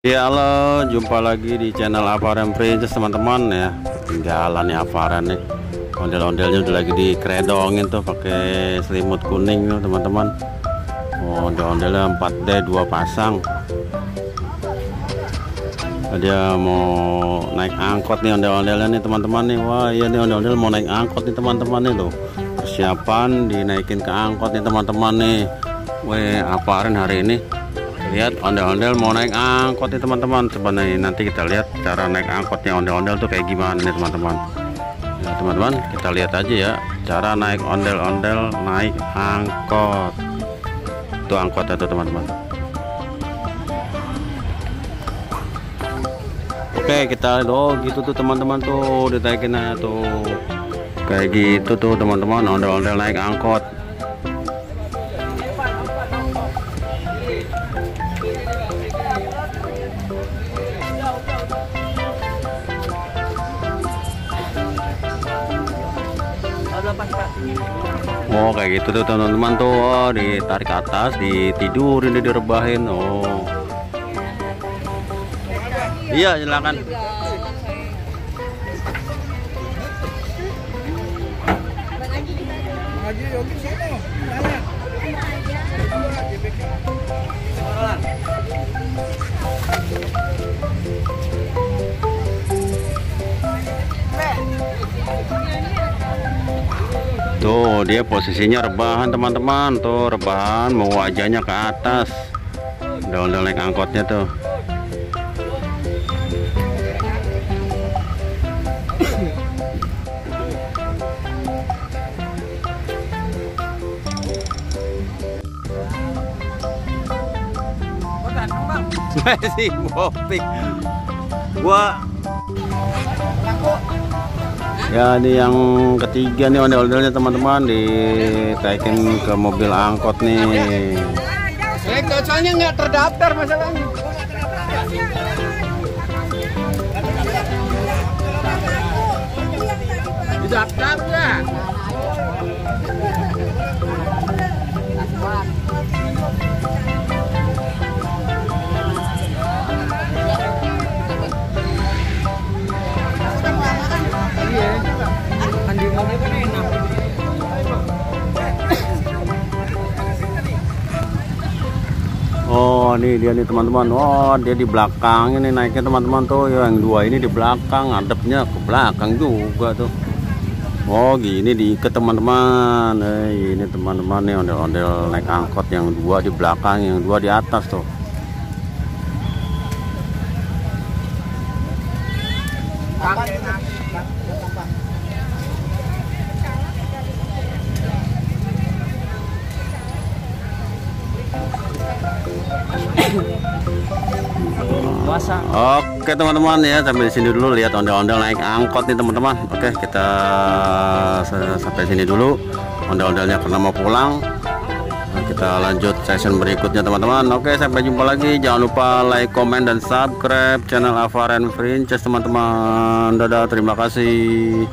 Ya halo, jumpa lagi di channel Avaren Princess teman-teman ya. Ketinggalan nih Avaren nih. Ondel-ondelnya udah lagi dikredongin tuh pakai selimut kuning tuh teman-teman. Ondel-ondelnya 4D 2 pasang. Dia mau naik angkot nih ondel-ondelnya nih teman-teman nih. Wah iya nih ondel-ondel mau naik angkot nih teman-teman nih tuh. Persiapan dinaikin ke angkot nih teman-teman nih. Avaren hari ini lihat ondel-ondel mau naik angkot nih teman-teman. Coba nih nanti kita lihat cara naik angkotnya ondel-ondel tuh kayak gimana nih teman-teman. Nah teman-teman kita lihat aja ya cara naik ondel-ondel naik angkot. Itu angkotnya tuh teman-teman. Oke kita gitu tuh teman-teman tuh ditaikin aja tuh kayak gitu tuh teman-teman ondel-ondel naik angkot. Oh kayak gitu tuh teman-teman tuh. Oh, ditarik ke atas ditidurin direbahin. Oh iya silakan. Tuh dia posisinya rebahan teman-teman tuh, rebahan mau wajahnya ke atas. Udah naik angkotnya tuh. Masih bopik gua ya. Ini yang ketiga nih ondel-ondelnya teman-teman ditaikin ke mobil angkot nih. Soalnya nggak terdaftar masalahnya. Didaftar nggak? Oh nih dia nih teman-teman. Oh dia di belakang ini naiknya teman-teman tuh. Yang dua ini di belakang, ngadepnya ke belakang juga tuh. Oh gini diikat teman-teman. Ini teman-teman nih ondel-ondel naik angkot, yang dua di belakang, yang dua di atas tuh. Oke teman-teman ya, sampai sini dulu lihat ondel-ondel naik angkot nih teman-teman. Oke kita sampai sini dulu ondel-ondelnya karena mau pulang. Kita lanjut session berikutnya teman-teman. Oke sampai jumpa lagi, jangan lupa like, comment, dan subscribe channel Avaren Princess teman-teman. Dadah, terima kasih.